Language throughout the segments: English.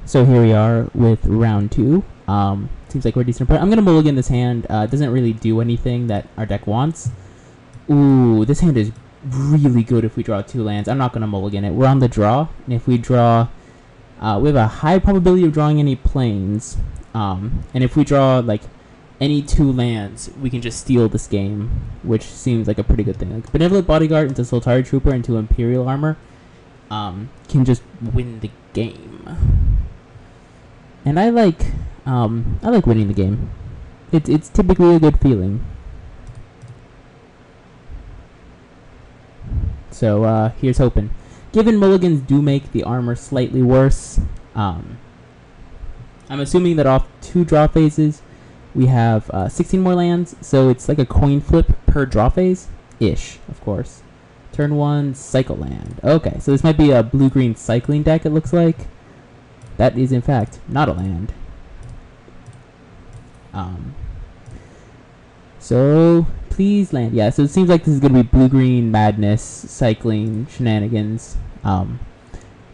So here we are with round 2. Seems like we're decent. I'm going to mulligan this hand. It doesn't really do anything that our deck wants. Ooh, this hand is really good if we draw 2 lands. I'm not going to mulligan it. We're on the draw, and if we draw... we have a high probability of drawing any planes. And if we draw, like, any 2 lands, we can just steal this game, which seems like a pretty good thing. Like, Benevolent Bodyguard into Solitary Trooper into Imperial Armor can just win the game. And I like winning the game. It's typically a good feeling. So here's hoping. Given mulligans do make the armor slightly worse, I'm assuming that off 2 draw phases, we have 16 more lands, so it's like a coin flip per draw phase, ish, of course. Turn 1, cycle land. Okay, so this might be a blue-green cycling deck, it looks like. That is, in fact, not a land. So, please land. Yeah, so it seems like this is going to be blue-green madness, cycling, shenanigans.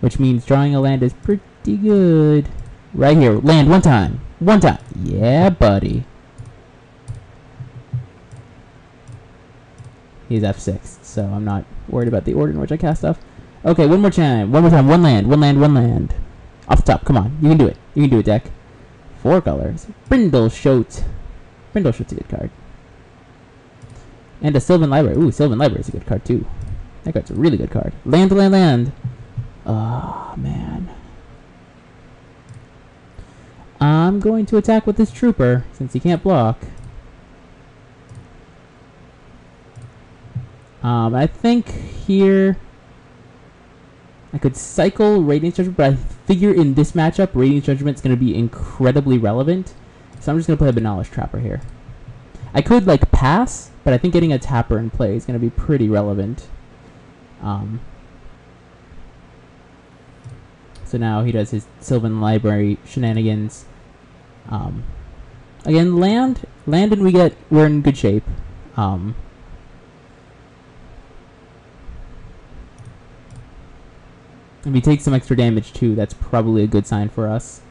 Which means drawing a land is pretty good. Right here, land one time. One time. Yeah, buddy. He's F6, so I'm not worried about the order in which I cast stuff. Okay, one more time. One more time. One land. One land. One land. Off the top. Come on. You can do it. You can do it, deck. 4 colors. Brindleshote. Brindleshote's a good card. And a Sylvan Library. Ooh, Sylvan Library is a good card, too. That card's a really good card. Land, land, land. Oh, man. I'm going to attack with this Trooper, since he can't block. I think here... I could cycle Radiance Judgment, but I figure in this matchup, Radiance Judgment's going to be incredibly relevant. So I'm just going to play a Benalis Trapper here. I could, like, pass, but I think getting a Tapper in play is going to be pretty relevant. So now he does his Sylvan Library shenanigans. Again, land and we're in good shape. If he takes some extra damage too, that's probably a good sign for us.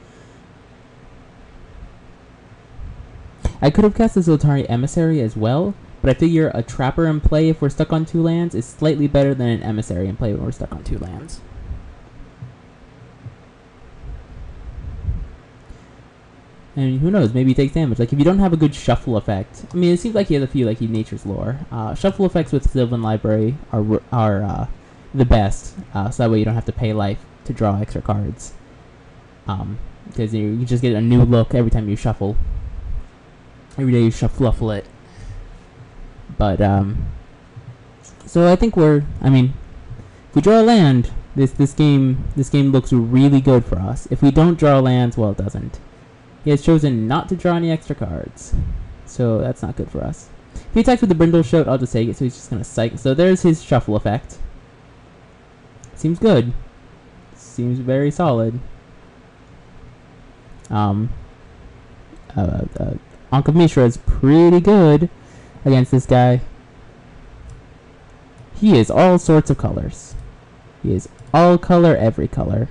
I could have cast the Zoltari Emissary as well, but I figure a Trapper in play if we're stuck on 2 lands is slightly better than an Emissary in play when we're stuck on 2 lands. And who knows, maybe he takes damage. Like, if you don't have a good shuffle effect... I mean, it seems like he has a few, like, Nature's Lore. Shuffle effects with Sylvan Library are the best, so that way you don't have to pay life to draw extra cards. Because you just get a new look every time you shuffle. Every day you shuffle it. But, so I think I mean, if we draw a land, this game looks really good for us. If we don't draw lands, well, it doesn't. He has chosen not to draw any extra cards, so that's not good for us. If he attacks with the Brindleshote, I'll just take it, so he's just going to cycle. So there's his shuffle effect. Seems good. Seems very solid. Ankh of Mishra is pretty good against this guy. He is all sorts of colors. He is all color, every color.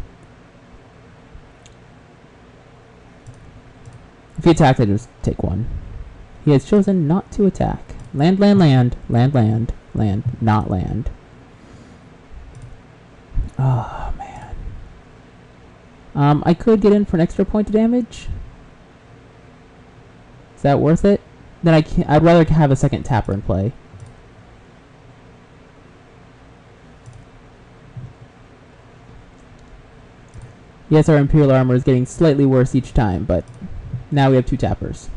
If he attacked, I just take 1. He has chosen not to attack. Land, land, land, land, land, land, not land. Oh, man. I could get in for an extra point of damage. Is that worth it? Then I'd rather have a second Tapper in play. Yes, our Imperial Armor is getting slightly worse each time, but now we have 2 Tappers.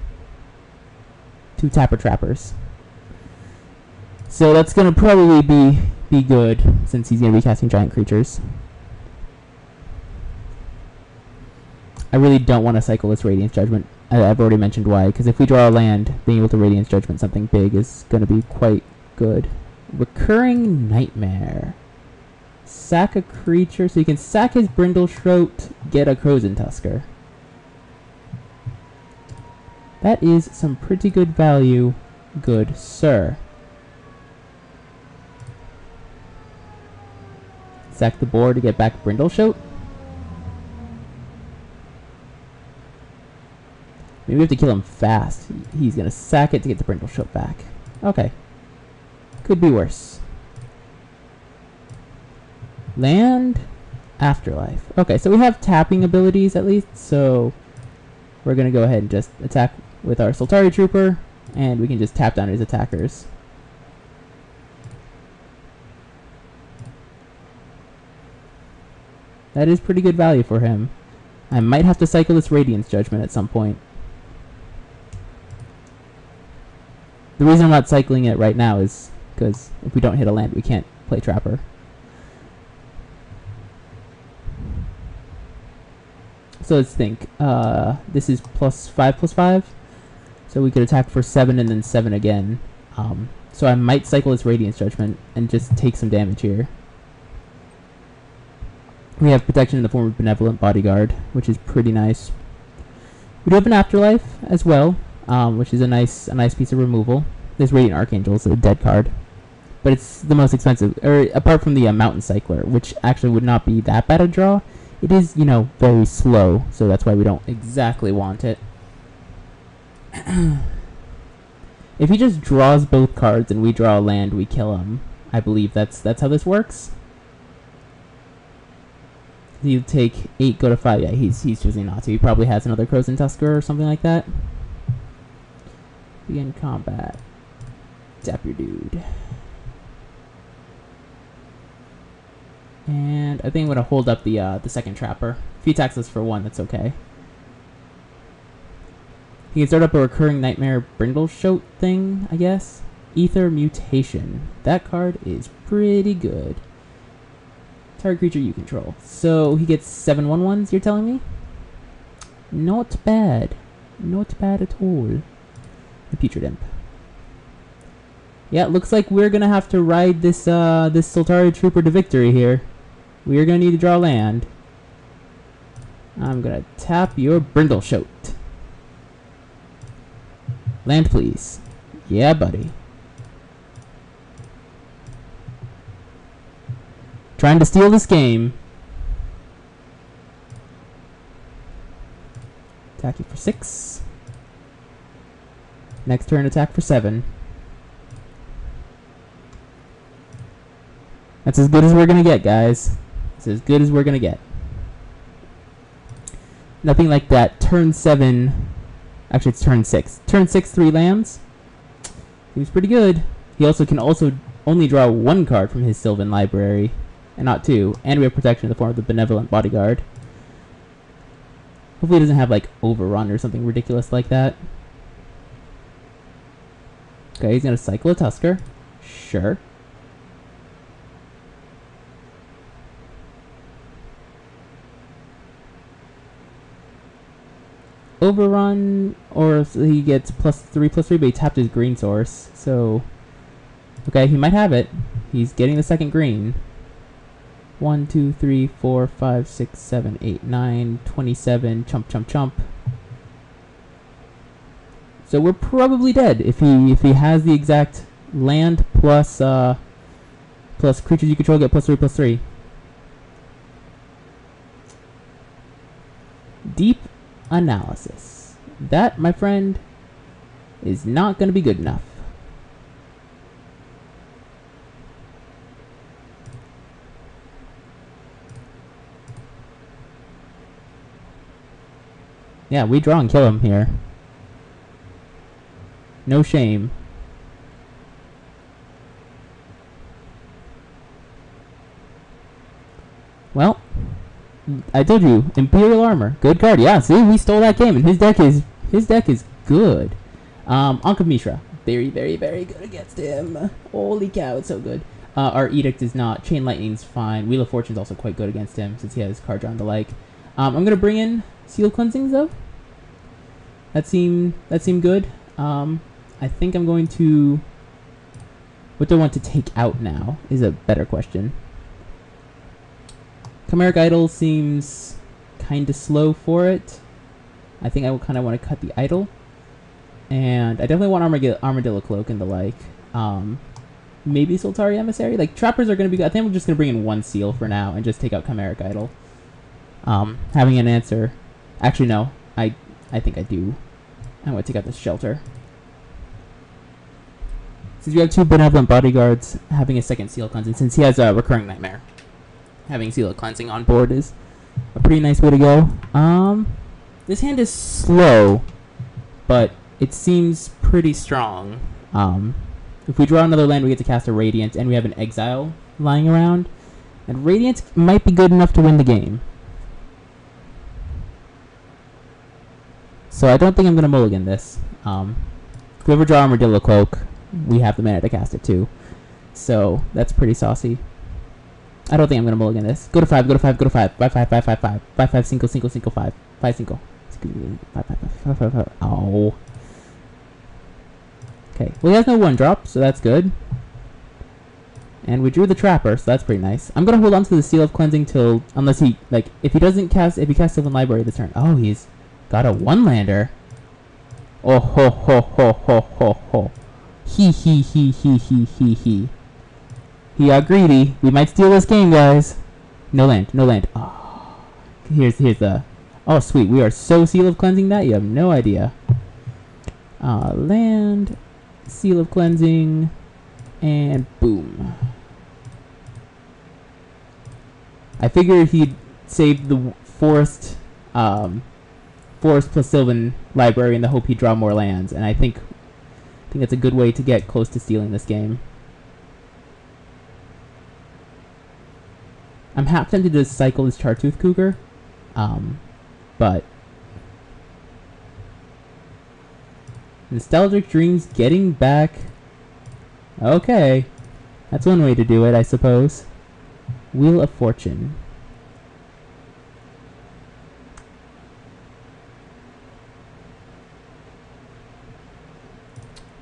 2 Tapper Trappers. So that's going to probably be good, since he's going to be casting giant creatures. I really don't want to cycle this Radiance Judgment. I've already mentioned why, because if we draw a land, being able to Radiance Judgment something big is going to be quite good. Recurring Nightmare. Sack a creature, so you can sack his Brindleshote, get a Krozen Tusker. That is some pretty good value, good sir. Sack the board to get back Brindleshote. Maybe we have to kill him fast. He's gonna sack it to get the Brindleshope back. Okay. Could be worse. Land, Afterlife. Okay, so we have tapping abilities at least, so we're gonna go ahead and just attack with our Sultari Trooper, and we can just tap down his attackers. That is pretty good value for him. I might have to cycle this Radiance Judgment at some point. The reason I'm not cycling it right now is because if we don't hit a land, we can't play Trapper. So let's think. This is +5/+5. So we could attack for 7 and then 7 again. So I might cycle this Radiance Judgment and just take some damage here. We have protection in the form of Benevolent Bodyguard, which is pretty nice. We do have an Afterlife as well, which is a nice piece of removal. This Radiant Archangel is a dead card, but it's the most expensive, or apart from the Mountain Cycler, which actually would not be that bad a draw. It is, you know, very slow, so that's why we don't exactly want it. If he just draws both cards and we draw a land, we kill him. I believe that's how this works. You take 8, go to 5. Yeah, he's choosing not to. He probably has another Crozen Tusker or something like that. Begin combat. Tap your dude. And I think I'm gonna hold up the second Trapper. If he attacks us for 1, that's okay. He can start up a recurring Nightmare Brindleshope thing, I guess. Ether Mutation. That card is pretty good. Target creature you control. So he gets 7/1/1s, you're telling me? Not bad. Not bad at all. The Putrid Imp. Yeah, it looks like we're gonna have to ride this this Sultari Trooper to victory here. We are gonna need to draw land. I'm gonna tap your Brindleshope. Land, please. Yeah, buddy. Trying to steal this game. Attack you for 6. Next turn, attack for 7. That's as good as we're gonna get, guys. It's as good as we're gonna get. Nothing like that. Turn 7. Actually, it's turn 6. Turn 6, 3 lands. Seems pretty good. He also can only draw 1 card from his Sylvan library, and not 2. And we have protection in the form of the Benevolent Bodyguard. Hopefully, he doesn't have like Overrun or something ridiculous like that. Okay, he's gonna cycle a Tusker. Sure. Overrun, or he gets +3/+3, but he tapped his green source. So, okay, he might have it. He's getting the second green. 1, 2, 3, 4, 5, 6, 7, 8, 9, 27. Chump, chump, chump. So we're probably dead if he has the exact land plus creatures you control get +3/+3. Deep analysis. That, my friend, is not going to be good enough. Yeah, we draw and kill him here. No shame. Well, I told you, Imperial Armor, good card. Yeah, see, we stole that game, and his deck is good. Ankh of Mishra, very, very, very good against him. Holy cow, it's so good. Our Edict is not. Chain Lightning's fine. Wheel of Fortune's also quite good against him since he has card draw and the like. I'm gonna bring in Seal Cleansings though. That seemed good. I think I'm going to. What do I want to take out now is a better question. Chimeric Idol seems kind of slow for it. I think I kind of want to cut the Idol. And I definitely want Armadillo Cloak and the like. Maybe Sultari Emissary? Like, Trappers are going to be good. I think I'm just going to bring in 1 Seal for now and just take out Chimeric Idol. Having an answer. Actually, no. I think I do I'm going to take out the shelter. Since we have 2 benevolent bodyguards, having a second seal cleansing, since he has a recurring nightmare, having seal cleansing on board is a pretty nice way to go. This hand is slow, but it seems pretty strong. If we draw another land, we get to cast a Radiant, and we have an Exile lying around. And Radiant might be good enough to win the game. So I don't think I'm going to mulligan this. If we ever draw Armadillo Cloak, we have the mana to cast it too. So that's pretty saucy. I don't think I'm going to mulligan this. Go to 5, go to 5, go to 5. 5, 5, 5, 5, 5. 5, 5, single, single, single, 5. 5, single. 5, 5, 5, 5, 5. Oh. Okay, well he has no 1-drop, so that's good. And we drew the Trapper, so that's pretty nice. I'm gonna hold on to the Seal of Cleansing till, unless he, like, if he casts Sylvan Library this turn. Oh, he's got a 1-lander. Oh ho ho ho ho ho ho. He. He got greedy. We might steal this game, guys. No land, no land. Oh, here's the. Oh sweet, we are so Seal of Cleansing that you have no idea. Land, Seal of Cleansing, and boom. I figured he'd save the Forest plus Sylvan Library in the hope he'd draw more lands, and I think that's a good way to get close to stealing this game. I'm half tempted to cycle this Chartooth Cougar, but Nostalgic Dreams getting back. Okay, that's one way to do it, I suppose. Wheel of Fortune.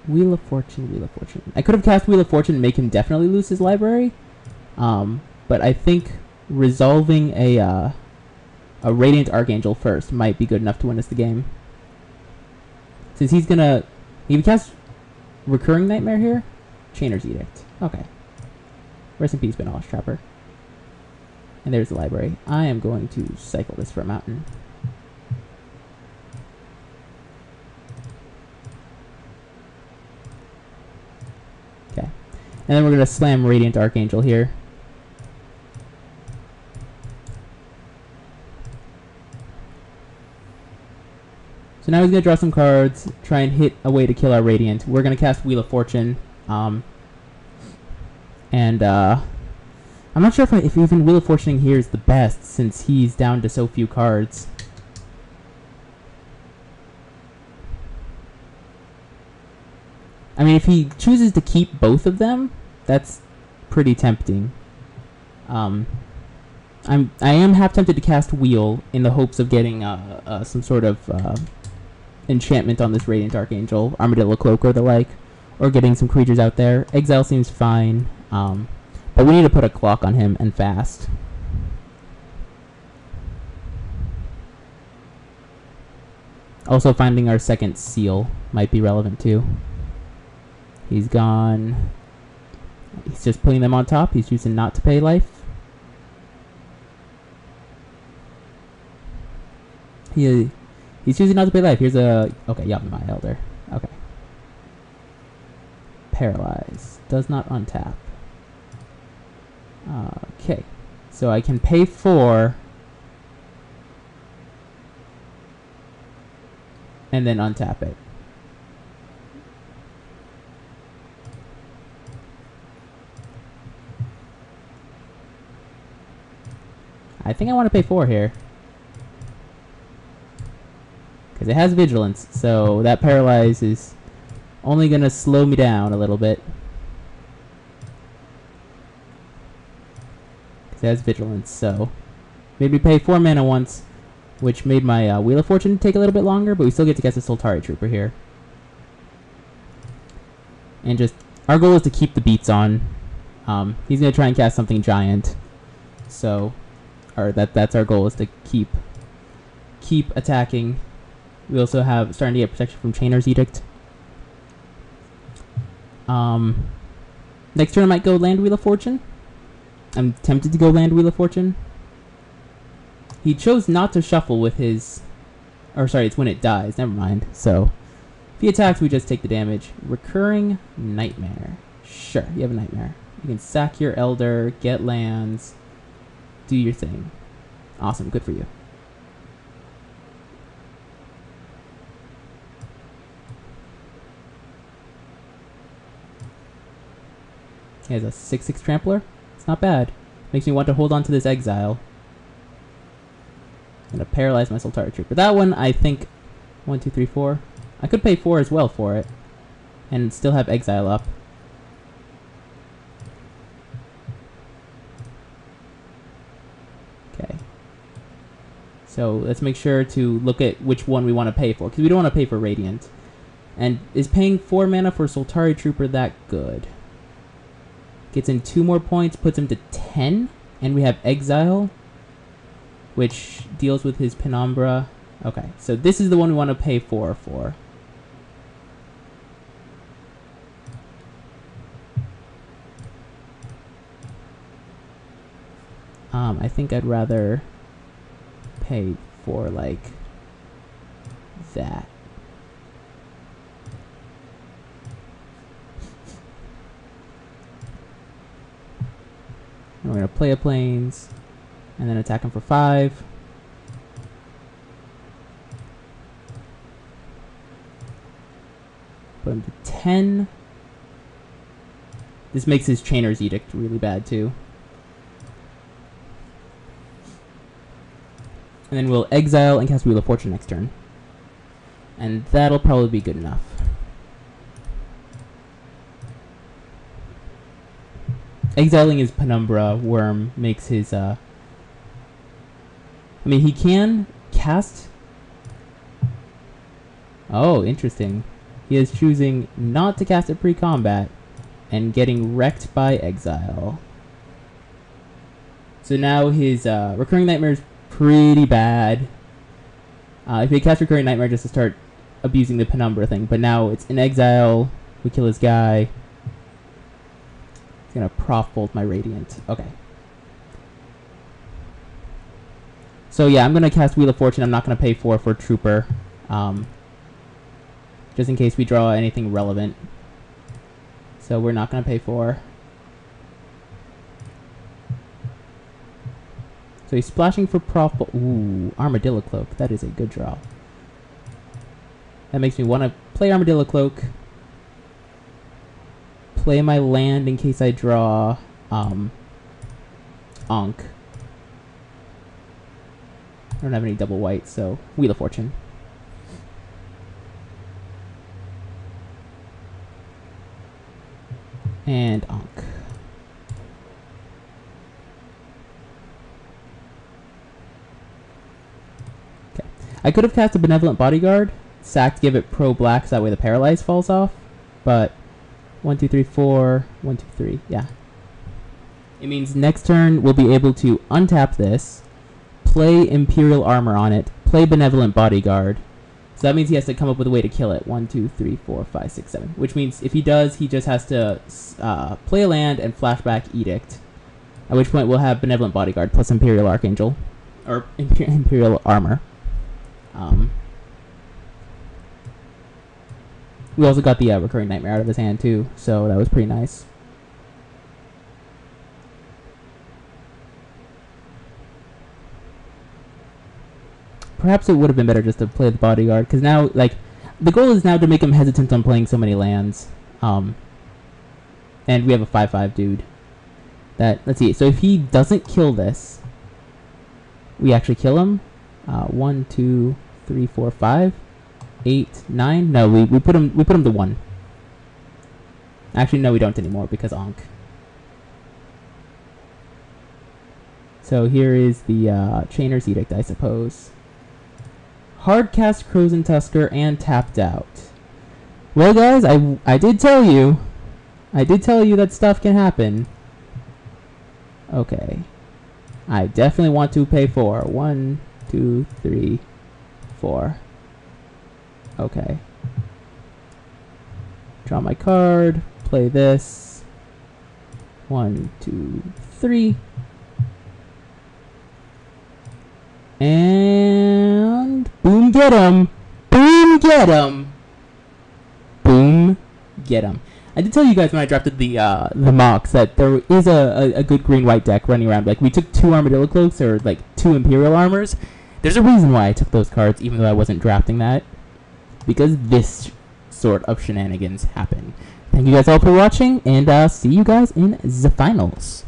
Wheel of Fortune, Wheel of Fortune. I could have cast Wheel of Fortune and make him definitely lose his library. But I think resolving a Radiant Archangel first might be good enough to win us the game. Since he's gonna... He can cast Recurring Nightmare here? Chainer's Edict. Okay. Rest in peace, Benalis Trapper. And there's the library. I am going to cycle this for a mountain. Okay. And then we're going to slam Radiant Archangel here. So now he's going to draw some cards, try and hit a way to kill our Radiant. We're going to cast Wheel of Fortune. I'm not sure if even Wheel of Fortune here is the best, since he's down to so few cards. I mean, if he chooses to keep both of them, that's pretty tempting. I am half tempted to cast Wheel in the hopes of getting some sort of enchantment on this Radiant Archangel, Armadillo Cloak or the like, or getting some creatures out there. Exile seems fine, but we need to put a clock on him, and fast. Also, finding our second seal might be relevant too. He's gone. He's just putting them on top. He's choosing not to pay life. He's choosing not to pay life. Here's a... Okay, Yavimaya Elder. Okay. Paralyze. Does not untap. Okay. So I can pay 4. And then untap it. I think I want to pay 4 here. Because it has Vigilance, so that Paralyze is only going to slow me down a little bit. Because it has Vigilance, so... Made me pay 4 mana once, which made my Wheel of Fortune take a little bit longer, but we still get to cast a Soltari Trooper here. And just... Our goal is to keep the beats on. He's going to try and cast something giant. So... Or that's our goal, is to keep attacking. We also have starting to get protection from Chainer's Edict. Next turn I might go land Wheel of Fortune. I'm tempted to go land Wheel of Fortune. He chose not to shuffle with his... Or sorry, it's when it dies, never mind. So, If he attacks, we just take the damage. Recurring Nightmare. Sure, you have a Nightmare. You can sack your Elder, get lands, do your thing. Awesome, good for you. He has a 6/6 Trampler. It's not bad. Makes me want to hold on to this Exile. I'm gonna paralyze my Sultari Trooper. That one, I think, 1, 2, 3, 4. I could pay 4 as well for it, and still have Exile up. Okay. So let's make sure to look at which one we want to pay for, because we don't want to pay for Radiant. And is paying 4 mana for Sultari Trooper that good? Gets in 2 more points, puts him to 10, and we have Exile, which deals with his Penumbra. Okay, so this is the one we want to pay 4 for. I think I'd rather pay for, like, that. And we're going to play a Plains, and then attack him for 5. Put him to 10. This makes his Chainer's Edict really bad, too. And then we'll exile and cast Wheel of Fortune next turn. And that'll probably be good enough. Exiling his Penumbra Worm makes his, I mean, he can cast... Oh, interesting. He is choosing not to cast it pre-combat and getting wrecked by Exile. So now his Recurring Nightmare is pretty bad. If he casts Recurring Nightmare just to start abusing the Penumbra thing, but now it's in Exile, we kill his guy. He's gonna Prof Bolt my Radiant. Okay. So yeah, I'm gonna cast Wheel of Fortune. I'm not gonna pay 4 for Trooper. Just in case we draw anything relevant. So we're not gonna pay 4. So he's splashing for Prof Bolt. Ooh, Armadillo Cloak. That is a good draw. That makes me want to play Armadillo Cloak. Play my land in case I draw Ankh. I don't have any double white, so Wheel of Fortune. And Ankh. Okay. I could have cast a Benevolent Bodyguard, sacked, give it pro black, so that way the Paralyze falls off, but 1, 2, 3, 4, 1, 2, 3, yeah. It means next turn we'll be able to untap this, play Imperial Armor on it, play Benevolent Bodyguard. So that means he has to come up with a way to kill it. 1, 2, 3, 4, 5, 6, 7. Which means if he does, he just has to play a land and flashback Edict. At which point we'll have Benevolent Bodyguard plus Imperial Archangel. Or Imperial Armor. We also got the Recurring Nightmare out of his hand too, so that was pretty nice. Perhaps it would have been better just to play the Bodyguard, because now, like, the goal is now to make him hesitant on playing so many lands. And we have a 5/5 dude. That, let's see, so if he doesn't kill this, we actually kill him. 1, 2, 3, 4, 5, 8, 9. No, we put him to 1. Actually, no, we don't anymore because Ankh. So here is the Chainer's Edict, I suppose. Hard cast Crozen Tusker and tapped out. Well, guys, I did tell you. I did tell you that stuff can happen. Okay. I definitely want to pay 4. 1, 2, 3, 4. Okay. Draw my card. Play this. 1, 2, 3. And boom, get him! Boom, get him! boom, get him. I did tell you guys when I drafted the Mox that there is a good green-white deck running around. Like, we took 2 Armadillo Cloaks, or, like, 2 Imperial Armors. There's a reason why I took those cards, even though I wasn't drafting that. Because this sort of shenanigans happen. Thank you guys all for watching, and see you guys in the finals.